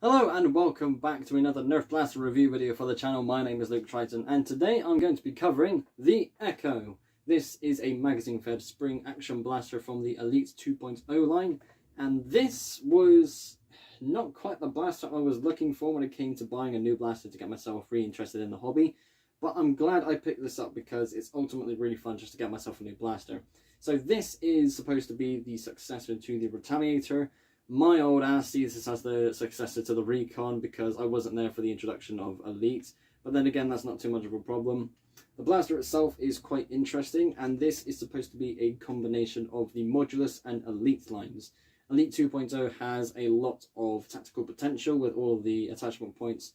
Hello and welcome back to another Nerf Blaster review video for the channel. My name is Luke Triton and today I'm going to be covering the Echo. This is a magazine fed spring action blaster from the Elite 2.0 line, and this was not quite the blaster I was looking for when it came to buying a new blaster to get myself really interested in the hobby, but I'm glad I picked this up because it's ultimately really fun just to get myself a new blaster. So this is supposed to be the successor to the Retaliator. My old ass sees this as the successor to the Recon because I wasn't there for the introduction of Elite, but then again that's not too much of a problem. The blaster itself is quite interesting, and this is supposed to be a combination of the Modulus and Elite lines. Elite 2.0 has a lot of tactical potential with all of the attachment points,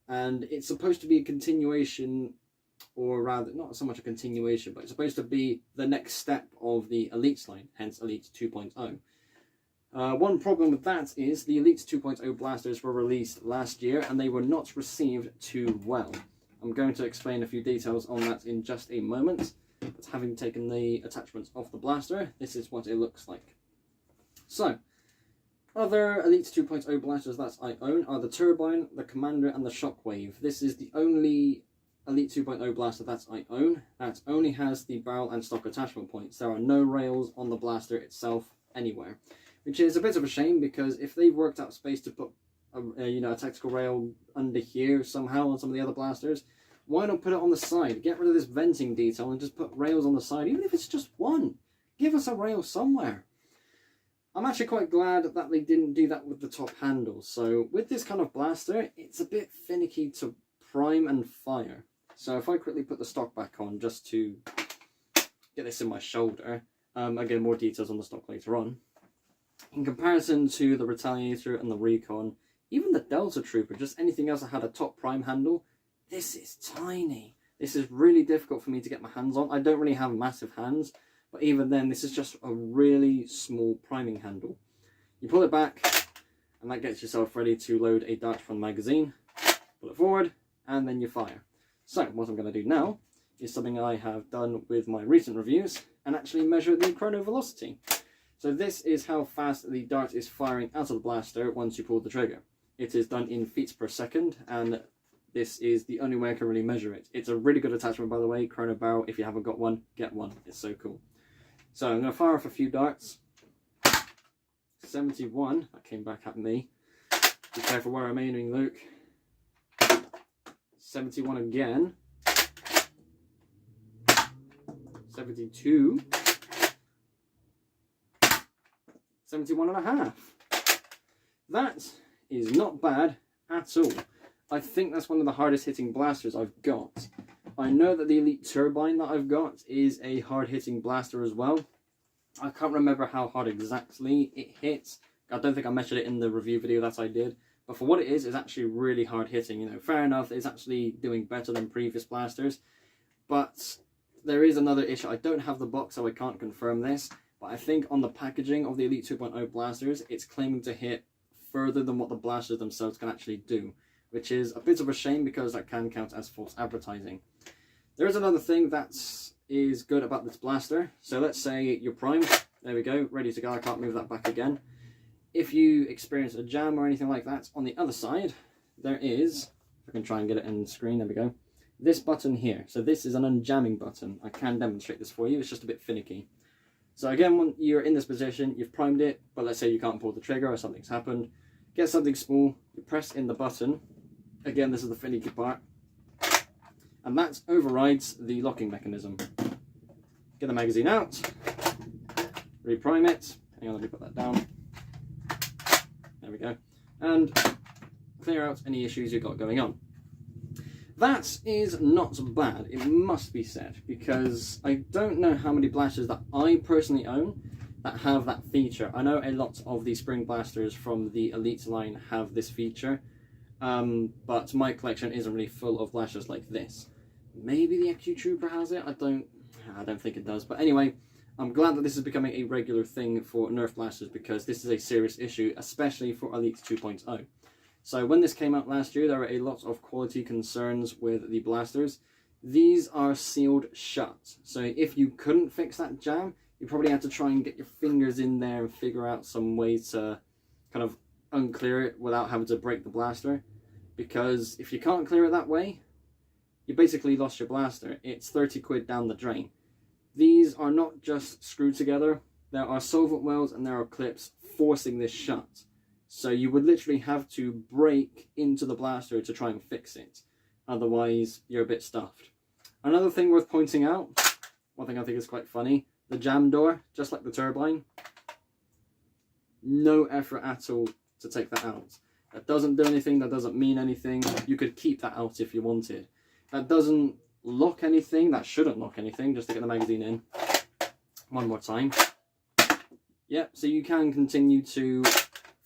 and it's supposed to be a continuation, or rather not so much a continuation, but it's supposed to be the next step of the Elite line, hence Elite 2.0. One problem with that is the Elite 2.0 blasters were released last year and they were not received too well. I'm going to explain a few details on that in just a moment, but having taken the attachments off the blaster, this is what it looks like. So, other Elite 2.0 blasters that I own are the Turbine, the Commander and the Shockwave. This is the only Elite 2.0 blaster that I own that only has the barrel and stock attachment points. There are no rails on the blaster itself anywhere, which is a bit of a shame because if they've worked out space to put a tactical rail under here somehow on some of the other blasters, why not put it on the side? Get rid of this venting detail and just put rails on the side, even if it's just one. Give us a rail somewhere. I'm actually quite glad that they didn't do that with the top handle. So with this kind of blaster, it's a bit finicky to prime and fire. So if I quickly put the stock back on just to get this in my shoulder, again, more details on the stock later on. In comparison to the Retaliator and the Recon, even the Delta Trooper, just anything else that had a top prime handle, this is tiny. This is really difficult for me to get my hands on. I don't really have massive hands, but even then, this is just a really small priming handle. You pull it back, and that gets yourself ready to load a dart from the magazine. Pull it forward, and then you fire. So, what I'm going to do now is something I have done with my recent reviews, and actually measure the chrono velocity. So this is how fast the dart is firing out of the blaster once you pull the trigger. It is done in feet per second, and this is the only way I can really measure it. It's a really good attachment, by the way, Chrono Barrel. If you haven't got one, get one. It's so cool. So I'm going to fire off a few darts. 71, that came back at me. Be careful where I'm aiming, Luke. 71 again. 72. 71 and a half. That is not bad at all. I think that's one of the hardest hitting blasters I've got. I know that the Elite Turbine that I've got is a hard hitting blaster as well. I can't remember how hard exactly it hits. I don't think I measured it in the review video that I did. But for what it is, it's actually really hard hitting. You know, fair enough, it's actually doing better than previous blasters. But there is another issue. I don't have the box, so I can't confirm this. But I think on the packaging of the Elite 2.0 blasters, it's claiming to hit further than what the blasters themselves can actually do, which is a bit of a shame because that can count as false advertising. There is another thing that is good about this blaster. So let's say you're primed. There we go, ready to go. I can't move that back again. If you experience a jam or anything like that, on the other side, there is, if I can try and get it in the screen, there we go, this button here. So this is an unjamming button. I can demonstrate this for you, it's just a bit finicky. So again, when you're in this position, you've primed it, but let's say you can't pull the trigger or something's happened. Get something small, you press in the button. Again, this is the finicky part. And that overrides the locking mechanism. Get the magazine out, reprime it. Hang on, let me put that down. There we go. And clear out any issues you've got going on. That is not bad, it must be said, because I don't know how many blasters that I personally own that have that feature. I know a lot of the spring blasters from the Elite line have this feature, but my collection isn't really full of blasters like this. Maybe the EQ Trooper has it, I don't think it does. But anyway, I'm glad that this is becoming a regular thing for Nerf blasters because this is a serious issue, especially for Elite 2.0. So when this came out last year, there were a lot of quality concerns with the blasters. These are sealed shut. So if you couldn't fix that jam, you probably had to try and get your fingers in there and figure out some way to kind of unclear it without having to break the blaster, because if you can't clear it that way, you basically lost your blaster. It's 30 quid down the drain. These are not just screwed together, there are solvent welds and there are clips forcing this shut. So you would literally have to break into the blaster to try and fix it. Otherwise, you're a bit stuffed. Another thing worth pointing out, one thing I think is quite funny, the jam door, just like the turbine, no effort at all to take that out. That doesn't do anything, that doesn't mean anything. You could keep that out if you wanted. That doesn't lock anything, that shouldn't lock anything, just to get the magazine in. One more time. Yep, so you can continue to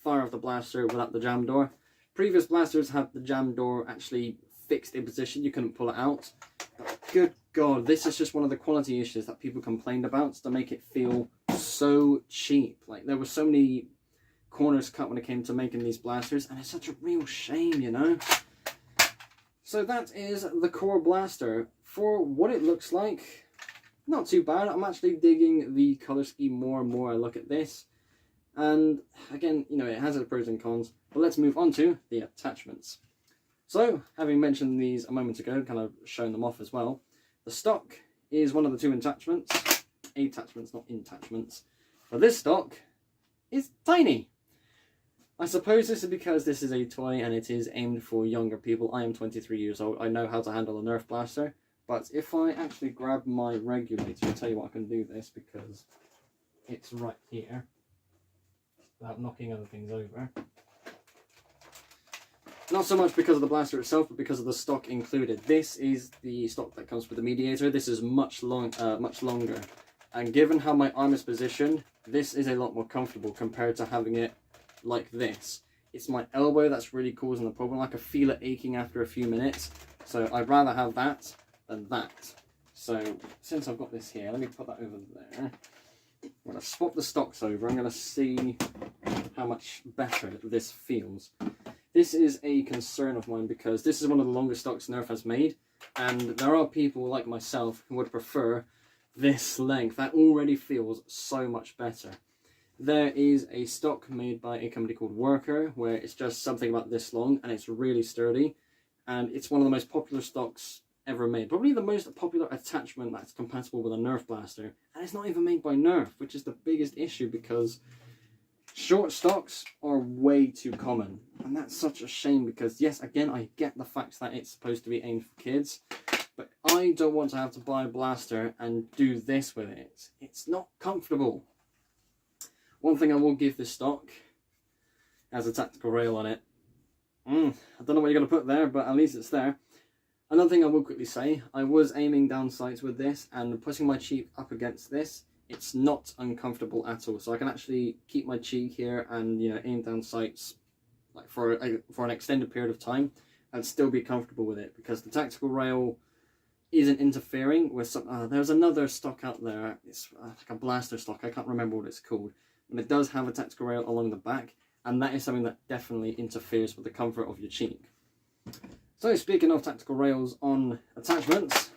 fire off the blaster without the jam door. Previous blasters had the jam door actually fixed in position, you couldn't pull it out. But good God, this is just one of the quality issues that people complained about to make it feel so cheap. Like, there were so many corners cut when it came to making these blasters, and it's such a real shame, you know? So that is the core blaster. For what it looks like, not too bad. I'm actually digging the colour scheme more and more I look at this. And again, you know, it has its pros and cons. But let's move on to the attachments. So, having mentioned these a moment ago, kind of showing them off as well, the stock is one of the two attachments. Attachments, not attachments. But this stock is tiny. I suppose this is because this is a toy and it is aimed for younger people. I am 23 years old. I know how to handle a Nerf blaster. But if I actually grab my regulator, I'll tell you what, I can do this because it's right here without knocking other things over. Not so much because of the blaster itself, but because of the stock included. This is the stock that comes with the mediator. This is much longer. And given how my arm is positioned, this is a lot more comfortable compared to having it like this. It's my elbow that's really causing the problem. I can feel it aching after a few minutes. So I'd rather have that than that. So since I've got this here, let me put that over there. I'm going to swap the stocks over. I'm going to see how much better this feels. This is a concern of mine because this is one of the longest stocks Nerf has made, and there are people like myself who would prefer this length. That already feels so much better. There is a stock made by a company called Worker where it's just something about this long and it's really sturdy, and it's one of the most popular stocks ever made. Probably the most popular attachment that's compatible with a Nerf blaster, and it's not even made by Nerf, which is the biggest issue because short stocks are way too common, and that's such a shame because, yes, again, I get the fact that it's supposed to be aimed for kids, but I don't want to have to buy a blaster and do this with it. It's not comfortable. One thing I will give this stock has a tactical rail on it. I don't know what you're going to put there, but at least it's there. Another thing I will quickly say, I was aiming down sights with this and putting my cheek up against this. It's not uncomfortable at all, so I can actually keep my cheek here and, you know, aim down sights like for an extended period of time and still be comfortable with it because the tactical rail isn't interfering with some. There's another stock out there. It's like a blaster stock. I can't remember what it's called, and it does have a tactical rail along the back, and that is something that definitely interferes with the comfort of your cheek. So speaking of tactical rails on attachments,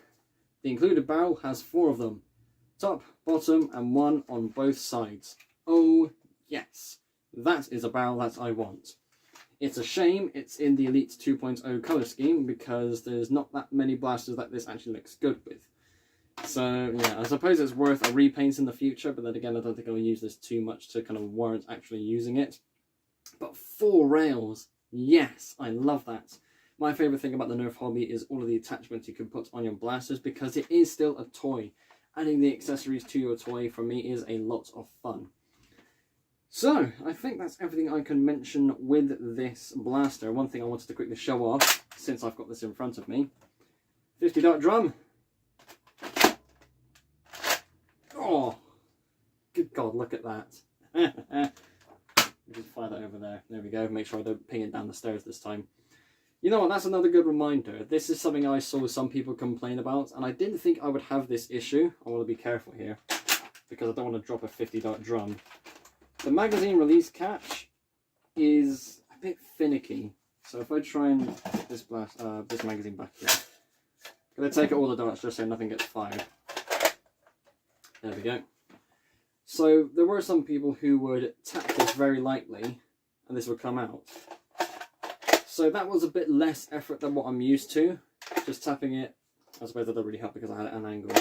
the included barrel has 4 of them. Top, bottom, and 1 on both sides. Oh yes, that is a barrel that I want. It's a shame it's in the Elite 2.0 colour scheme because there's not that many blasters that this actually looks good with. So yeah, I suppose it's worth a repaint in the future, but then again I don't think I'll use this too much to kind of warrant actually using it. But 4 rails, yes, I love that. My favourite thing about the Nerf hobby is all of the attachments you can put on your blasters because it is still a toy. Adding the accessories to your toy for me is a lot of fun. So, I think that's everything I can mention with this blaster. One thing I wanted to quickly show off, since I've got this in front of me. 50 dart drum. Oh, good God, look at that. Just fire that over there. There we go. Make sure I don't ping it down the stairs this time. You know what, that's another good reminder. This is something I saw some people complain about, and I didn't think I would have this issue. I want to be careful here, because I don't want to drop a 50 dart drum. The magazine release catch is a bit finicky. So if I try and put this magazine back here, I'm going to take all the darts just so nothing gets fired. There we go. So there were some people who would tap this very lightly and this would come out. So that was a bit less effort than what I'm used to. Just tapping it, I suppose that doesn't really help because I had it at an angle.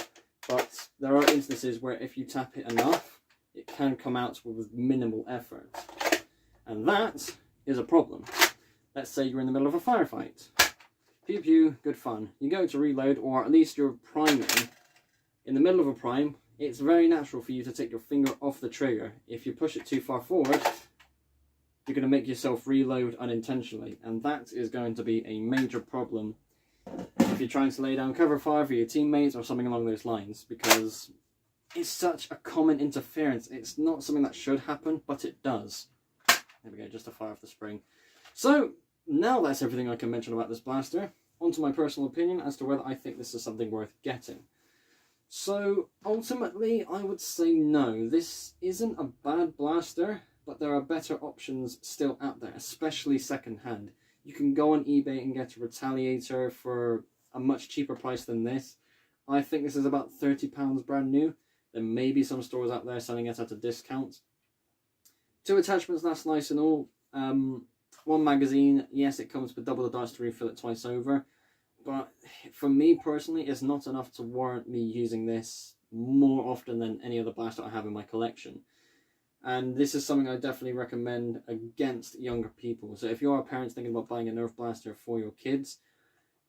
But there are instances where if you tap it enough, it can come out with minimal effort. And that is a problem. Let's say you're in the middle of a firefight. Pew pew, good fun. You go to reload, or at least you're priming. In the middle of a prime, it's very natural for you to take your finger off the trigger. If you push it too far forward, you're going to make yourself reload unintentionally. And that is going to be a major problem if you're trying to lay down cover fire for your teammates or something along those lines, because it's such a common interference. It's not something that should happen, but it does. There we go, just to fire off the spring. So, now that's everything I can mention about this blaster. On to my personal opinion as to whether I think this is something worth getting. So, ultimately, I would say no. This isn't a bad blaster, but there are better options still out there, especially second-hand. You can go on eBay and get a Retaliator for a much cheaper price than this. I think this is about £30 brand new. There may be some stores out there selling it at a discount. 2 attachments, that's nice and all. 1 magazine, yes, it comes with double the darts to refill it twice over. But for me personally, it's not enough to warrant me using this more often than any other blaster I have in my collection. And this is something I definitely recommend against younger people. So if you are parents thinking about buying a Nerf blaster for your kids,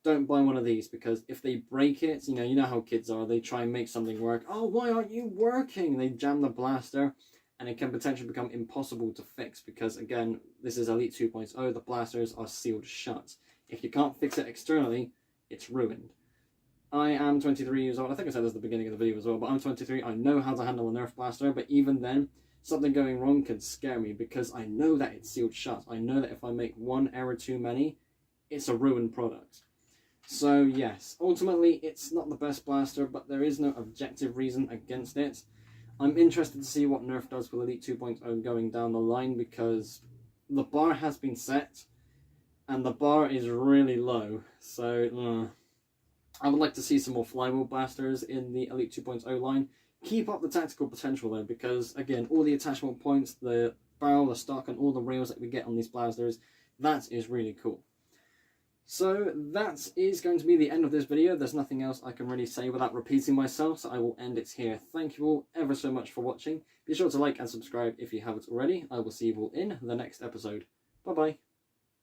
don't buy one of these, because if they break it, you know how kids are, they try and make something work. Oh, why aren't you working? They jam the blaster, and it can potentially become impossible to fix because, again, this is Elite 2.0, the blasters are sealed shut. If you can't fix it externally, it's ruined. I am 23 years old. I think I said this at the beginning of the video as well, but I'm 23. I know how to handle a Nerf blaster, but even then, something going wrong can scare me because I know that it's sealed shut. I know that if I make one error too many, it's a ruined product. So yes, ultimately it's not the best blaster, but there is no objective reason against it. I'm interested to see what Nerf does with Elite 2.0 going down the line, because the bar has been set and the bar is really low. So I would like to see some more flywheel blasters in the Elite 2.0 line. Keep up the tactical potential though, because again, all the attachment points, the barrel, the stock, and all the rails that we get on these blasters, that is really cool. So that is going to be the end of this video. There's nothing else I can really say without repeating myself, so I will end it here. Thank you all ever so much for watching. Be sure to like and subscribe if you haven't already. I will see you all in the next episode. Bye bye.